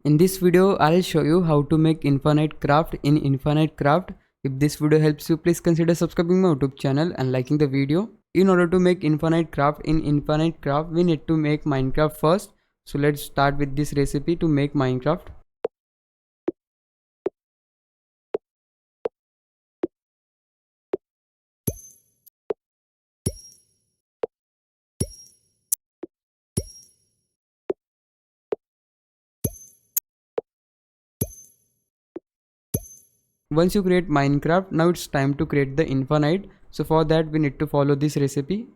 In this video, I'll show you how to make infinite craft in Infinite Craft. If this video helps you, please consider subscribing my YouTube channel and liking the video. In order to make infinite craft in Infinite Craft, we need to make Minecraft first. So let's start with this recipe to make Minecraft. Once you create Minecraft, now it's time to create the infinite. So for that we need to follow this recipe.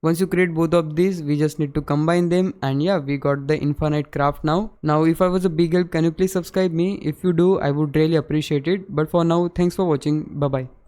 Once you create both of these, we just need to combine them, and yeah, we got the infinite craft now. Now if I was a big help, can you please subscribe me? If you do, I would really appreciate it. But for now, thanks for watching. Bye bye.